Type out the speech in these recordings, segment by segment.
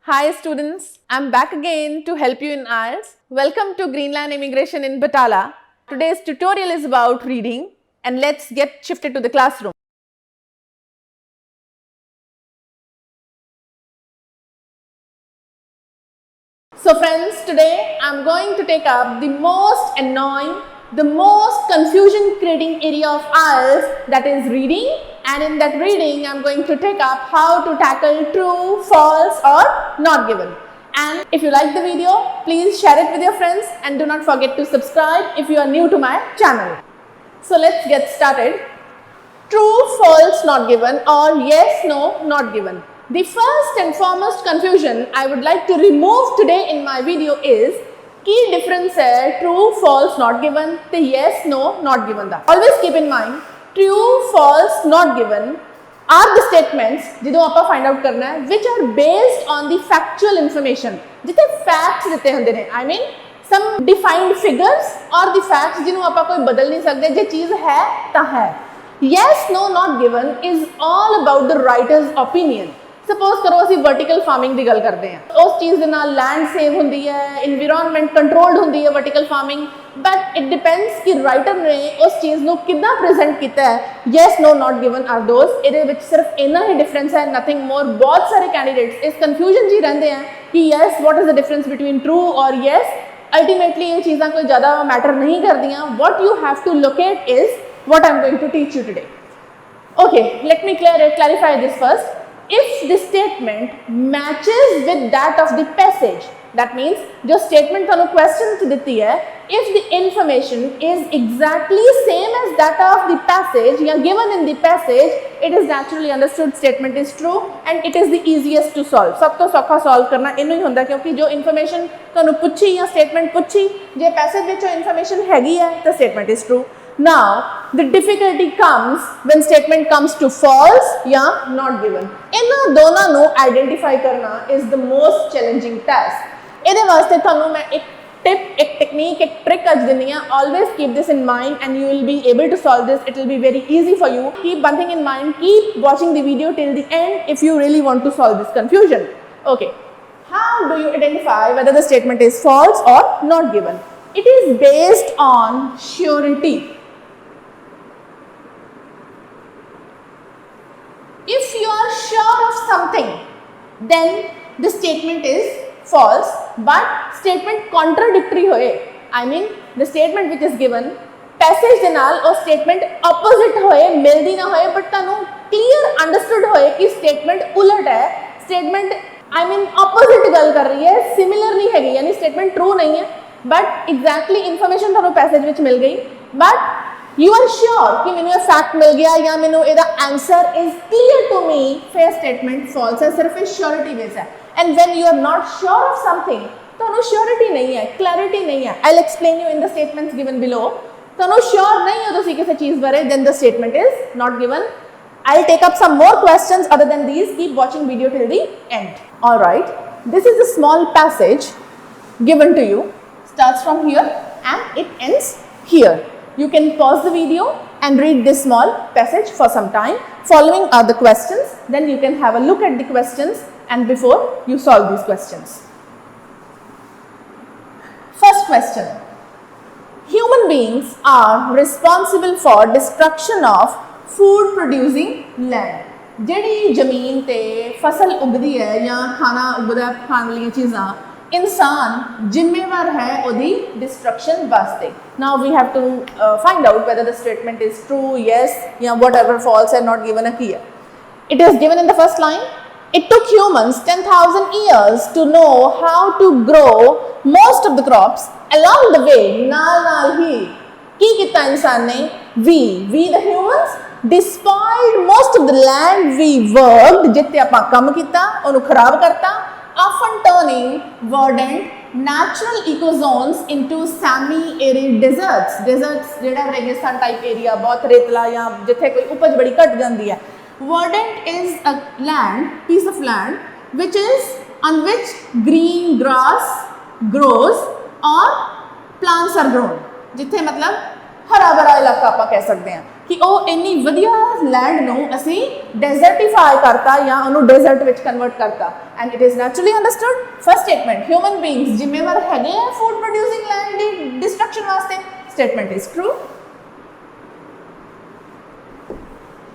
Hi students, I'm back again to help you in IELTS. Welcome to Greenland Immigration in Batala. Today's tutorial is about reading and let's get shifted to the classroom. So friends, today I'm going to take up the most annoying, the most confusion creating area of IELTS, that is reading, and in that reading I'm going to take up how to tackle true, false or not given. And if you like the video, please share it with your friends and do not forget to subscribe if you are new to my channel. So let's get started. True, false, not given or yes, no, not given. The first and foremost confusion I would like to remove today in my video is key difference hai true, false, not given the yes, no, not given da. Always keep in mind true, false, not given are the statements जिदों आपा find out करना है which are based on the factual information जिथे facts दिते होंदे ने I mean some defined figures or the facts जिन्हों आपा कोई बदल नहीं सकते जे चीज है ता है. Yes, no, not given is all about the writer's opinion. Suppose करो ਅਸੀਂ vertical farming ਦੀ ਗੱਲ ਕਰਦੇ ਹਾਂ ਉਸ ਚੀਜ਼ ਦੇ ਨਾਲ land save ਹੁੰਦੀ ਹੈ environment controlled ਹੁੰਦੀ ਹੈ vertical farming but it depends ਕਿ writer ਨੇ ਉਸ ਚੀਜ਼ ਨੂੰ ਕਿੱਦਾਂ present ਕੀਤਾ ਹੈ. Yes, no, not given are those ਇਹਦੇ ਵਿੱਚ ਸਿਰਫ ਇੰਨਾ ਹੀ difference ਹੈ nothing more. ਬਹੁਤ ਸਾਰੇ candidates ਇਸ confusion ਜੀ ਰਹਿੰਦੇ हैं कि yes, what is the difference between true or yes. Ultimately ਇਹ ਚੀਜ਼ਾਂ ਕੋਈ ਜ਼ਿਆਦਾ matter ਨਹੀਂ ਕਰਦੀਆਂ. What you have to locate is what I'm going to teach you today. Okay, let me clarify this first. If the statement matches with that of the passage, that means जो statement थानू question च दिती है, if the information is exactly same as that of the passage या given in the passage, it is naturally understood statement is true and it is the easiest to solve. सब तो सौखा solve करना इन्हों ही होंदा क्योंकि जो information थानू पुछी या statement पुछी जे passage विच जो information हैगी है तो statement is true. Now the difficulty comes when statement comes to false या not given. इन्हां दोनों नु identify करना is the most challenging task. इहदे वास्ते थानू मैं एक tip, एक technique, एक trick आज देनी है. Always keep this in mind and you will be able to solve this. It will be very easy for you. Keep one thing in mind. Keep watching the video till the end if you really want to solve this confusion. Okay. How do you identify whether the statement is false or not given? It is based on surety. If you are sure of something, then the statement is false, but statement contradictory hoye. I mean, the statement which is given, passage de naal or statement opposite hoye, mildi na hoye, but tanu clear understood hoye ki statement ulat hai, statement I mean opposite gal kar rahi hai, similar nahi hai, yani statement true nahi hai, but exactly information tanu passage which mil gayi, but you are sure कि मैंने ये fact मिल गया या मैंने ये answer is clear to me. फिर statement false है सिर्फ एक surety base है. And when you are not sure of something, तो नो surety नहीं है, clarity नहीं है. I'll explain you in the statements given below. तो नो sure नहीं हो तो सी किसी चीज़ बारे, then the statement is not given. I'll take up some more questions other than these. Keep watching video till the end. All right. This is a small passage given to you. Starts from here and it ends here. You can pause the video and read this small passage for some time. Following are the questions. Then you can have a look at the questions and before you solve these questions. First question. Human beings are responsible for destruction of food producing land. ਜਿਹੜੀ ਜ਼ਮੀਨ ਤੇ ਫਸਲ ਉਗਦੀ ਹੈ ਜਾਂ ਖਾਣਾ ਉਗਦਾ ਖਾਣ ਵਾਲੀਆਂ ਚੀਜ਼ਾਂ इंसान जिम्मेवार है ओदी डिस्ट्रक्शन वास्ते. Now we have to find out whether the statement is true, yes, या whatever false है not given here. It is given in the first line. It took humans 10,000 years to know how to grow most of the crops along the way. नाल ही की किता इंसान ने we the humans despoiled most of the land we worked जित्ते आपा काम किता उन्हें खराब करता. Often turning verdant natural ecozones into semi-arid deserts. Deserts जेड़ा रेगिस्तान type area बहुत रेतला या जिथे कोई उपज बड़ी घट जाती है. Verdant is a land, piece of land which is on which green grass grows or plants are grown. जिथे मतलब हरा भरा इलाका आप कह सकते हैं. कि ਉਹ ਇੰਨੀ ਵਧੀਆ ਲੈਂਡ ਨੂੰ ਅਸੀਂ ਡੈਜ਼ਰਟੀਫਾਈ ਕਰਤਾ ਜਾਂ ਉਹਨੂੰ ਡੈਜ਼ਰਟ ਵਿੱਚ ਕਨਵਰਟ ਕਰਤਾ and it is naturally understood. First statement human beings ਜ਼ਿੰਮੇਵਾਰ ਹੈਗੇ ਆ ਫੂਡ ਪ੍ਰੋਡਿਊਸਿੰਗ ਲੈਂਡ ਦੀ ਡਿਸਟਰਕਸ਼ਨ ਵਾਸਤੇ। Statement is true.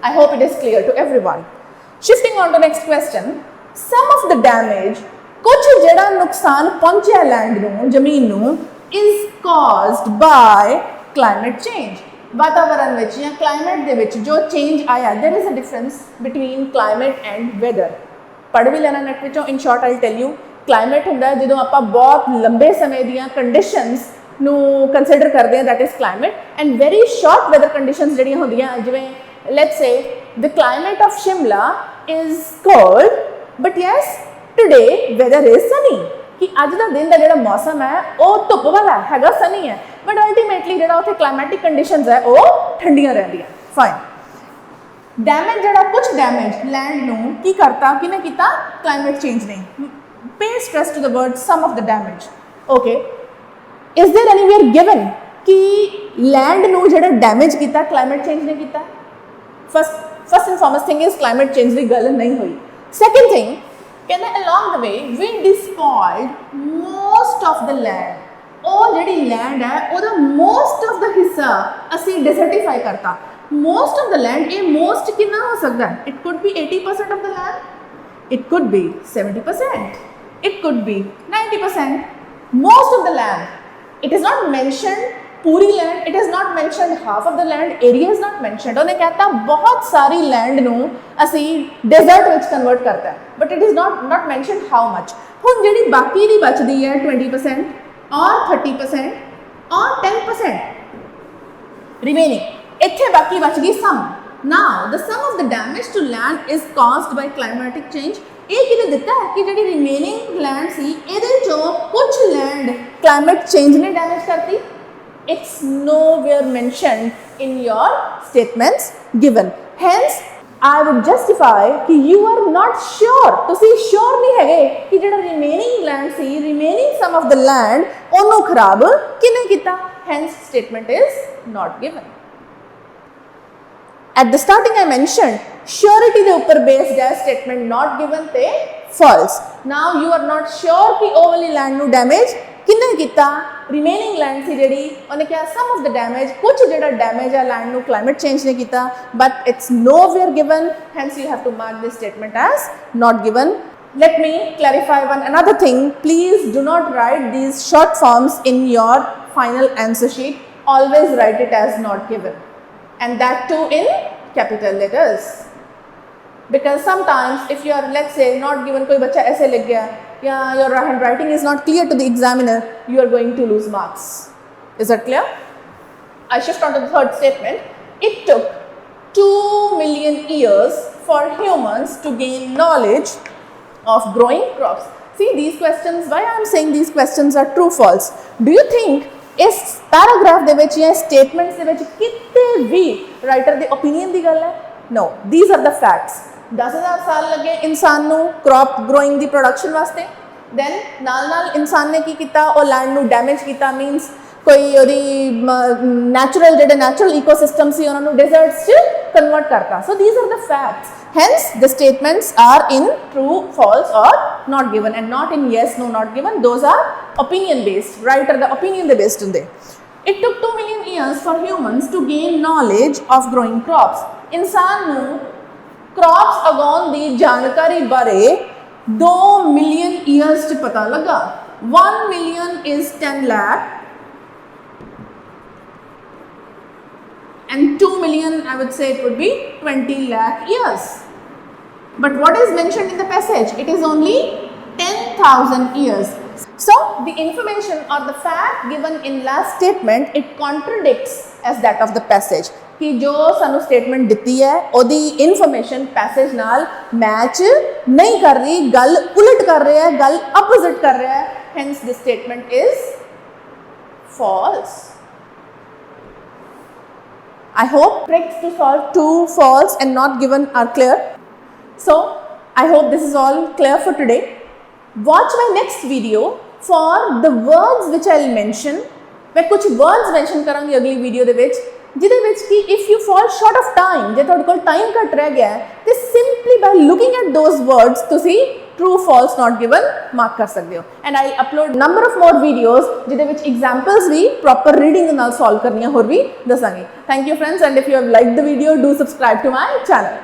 I hope it is clear to everyone. Shifting on to next question, some of the damage, कुछ जड़ा नुकसान पहुंचा land नूं जमीन नूं is caused by climate change. वातावरण विच या climate दे विच जो change आया, there is a difference between climate and weather. पढ़ भी लेना नेट विचों। In short I'll tell you, climate हुंदा है जदों आपां बहुत लंबे समय दियां conditions नूं consider करदे हां, that is climate, and very short weather conditions जड़ियां हुंदियां जिवें let's say the climate of Shimla is cold but yes today weather is sunny कि अज दा दिन दा जेड़ा मौसम है वो धुप वाला हैगा सनी है but ultimately जेड़ा उत्थे climatic conditions है वो ठंडियां रहंदियां। फाइन। डैमेज जेड़ा कुछ डैमेज लैंड नूं की करता किने कीता climate change ने। पे stress to the word some of the damage। okay, is there anywhere given कि लैंड नूं जेड़ा डैमेज कीता climate change ने कीता? First and foremost thing is climate change की गल नहीं हुई। Second thing, कहते along the way we despoiled most of the land। और जेडी लैंड है ओदा most of the हिस्सा असी desertify करता। Most of the land, ये most कितना हो सकता है? It could be 80% of the land, it could be 70%, it could be 90%, most of the land। It is not mentioned पूरी land, it is not mentioned half of the land, area is not mentioned. उन्हें कहता बहुत सारी land नूं असी desert which convert करता है but it is not mentioned how much. हुण जिहड़ी बाकी दी बचदी है 20% और 30% और 10% रिमेनिंग, इत्थे बाकी बच गई sum. Now the sum of the damage to land is caused by climatic change. ये किने दिता है कि जिहड़ी रिमेनिंग लैंड सी इहदे चों कुछ लैंड क्लाइमेट चेंज ने डैमेज करती। It's nowhere mentioned in your statements given. Hence, I would justify कि you are not sure, तुसी sure नहीं है कि जिहड़ा remaining land C, remaining sum of the land ओनू खराब किने कीता। Hence, statement is not given. At the starting I mentioned surety दे ऊपर based है statement not given ते false. Now you are not sure कि ओ वाली land नू damage किन्ने कीता। रिमेनिंग लैंड सी जेडी उन्हें क्या सम ऑफ द डैमेज, कुछ जेड़ा डैमेज है लैंड नू क्लाइमेट चेंज ने कीता but it's nowhere given. Hence you have to mark this statement as not given. Let me clarify one another thing, please do not write these short forms in your final answer sheet. Always write it as not given and that too in capital letters, because sometimes if you are, let's say, not given, कोई बच्चा ऐसे लिख गया या your handwriting is not clear to the examiner, you are going to lose marks. Is that clear? I shift on to the third statement. It took 2 million years for humans to gain knowledge of growing crops. See these questions, why I am saying these questions are true false. Do you think इस paragraph दे विच या statements दे विच किते भी writer दे opinion दी गल है? No, these are the facts. 10,000 साल लगे इंसान नू क्रॉप ग्रोइंग दी प्रोडक्शन वास्ते, दैन नाल इंसान ने की किया और लैंड नू डैमेज किया, मीनस कोई ओदी नैचुरल जेडे नैचुरल इकोसिस्टम सी उन्होंने डेजर्ट्स च कन्वर्ट करता। So these are the facts, hence the statements are in true, false और not given and not in yes, no, not given. Those are opinion based, writer the opinion they based होंदे। It took 2 million years for humans to gain knowledge of growing crops. इंसान नू crops उगाउण दी जानकारी बारे 2 million years च पता लगा। 1 million is 10 lakh and 2 million, I would say it would be 20 lakh years. But what is mentioned in the passage? It is only 10,000 years. So the information or the fact given in last statement, it contradicts as that of the passage. कि जो सानू statement दिती है ओदी information passage नाल match नहीं कर रही, गल उलट कर रहा है, गल अपोजिट कर रहा है। Hence this statement is false. I hope tricks to solve true, false and not given are clear. So I hope this is all clear for today. Watch my next video for the words which I will mention. मैं कुछ words mention करूँगी अगली video दे विच ਜਿਹਦੇ ਵਿੱਚ ਕਿ if you fall short of time, ਜੇ ਤੁਹਾਡੇ ਕੋਲ ਟਾਈਮ ਘੱਟ ਰਹਿ ਗਿਆ ਹੈ ਤੇ simply by looking at those words ਤੁਸੀਂ true false not given mark ਕਰ ਸਕਦੇ ਹੋ। And I upload number of more videos ਜਿਹਦੇ ਵਿੱਚ ਐਗਜ਼ਾਮਪਲਸ ਵੀ ਪ੍ਰੋਪਰ ਰੀਡਿੰਗ ਦੇ ਨਾਲ ਸੋਲਵ ਕਰਨੀਆਂ ਹੋਰ ਵੀ ਦੱਸਾਂਗੇ। Thank you friends, and if you have liked the video do subscribe to my channel.